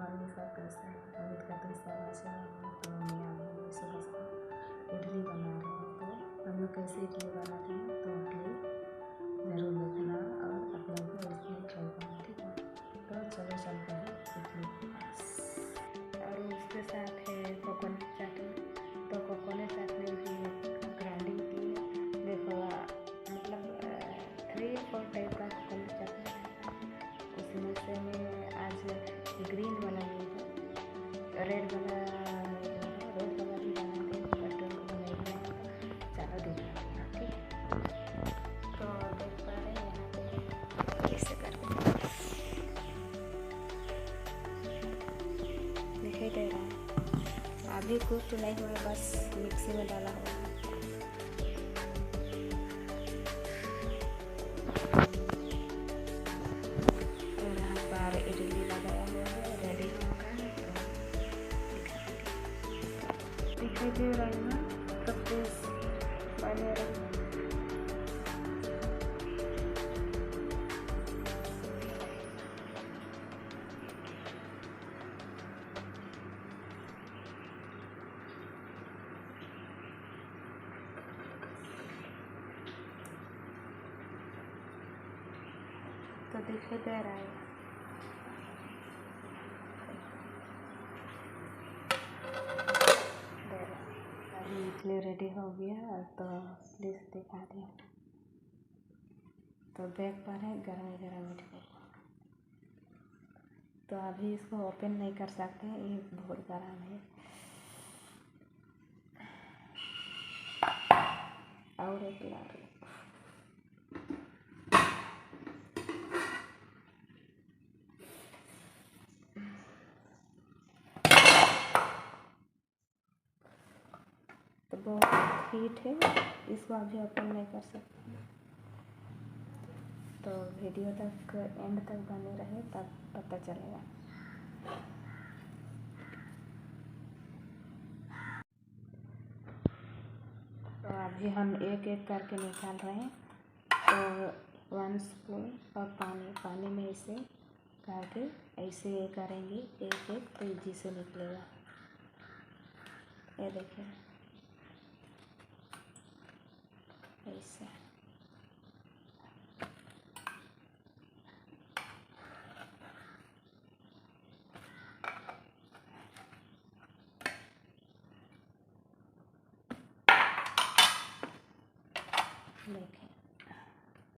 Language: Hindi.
मम्मी का कैसा है, अमित का कैसा है, अच्छा है। तो मम्मी आ गई सुबह सुबह इडली बना रहे हैं। तो हम लोग कैसे इडली बनाते हैं तो इडली ज़रूर देखना और अपने भी इसमें ट्राई करना, ठीक है। तो चलो चलते हैं इडली के पास। और उसके साथ है कोकोनट चटनी। तो कोकोनट चटनी भी ग्राइंडिंग की है, देखो मतलब 3-4 टाइप का कोकोनट चटनी है। उसमें से मैं आज ग्रीन वाला ली है, रेड वाला भी बनाते हैं, बट नहीं बनाया था। चलो दिखाते हैं, ठीक है। तो देख पा रहे हैं यहाँ पे कैसे करते हैं, दिखाई दे रहा है। अभी कुछ नहीं हुआ, बस मिक्सी में डाला हुआ है। इडली लगाया हुआ है, रेडी होगा तो दिखाई दे रहा है ना, तो प्लीज बने रहिए। तो दिखाई दे रहा है, इडली रेडी हो गया। तो प्लीज़ दिखा दें। तो देख पा रहे हैं गरम गरम इडली। तो अभी इसको ओपन नहीं कर सकते, ये बहुत गरम है। और एक ला रही तो बहुत हीट है, इसको अभी ओपन नहीं कर सकते। तो वीडियो तक एंड तक बने रहे, तब पता चलेगा। तो अभी हम एक एक करके निकाल रहे हैं। तो 1 स्पून और पानी में इसे करके ऐसे करेंगे एक एक, तो इजी से निकलेगा। ये देखिए ऐसे। देखिए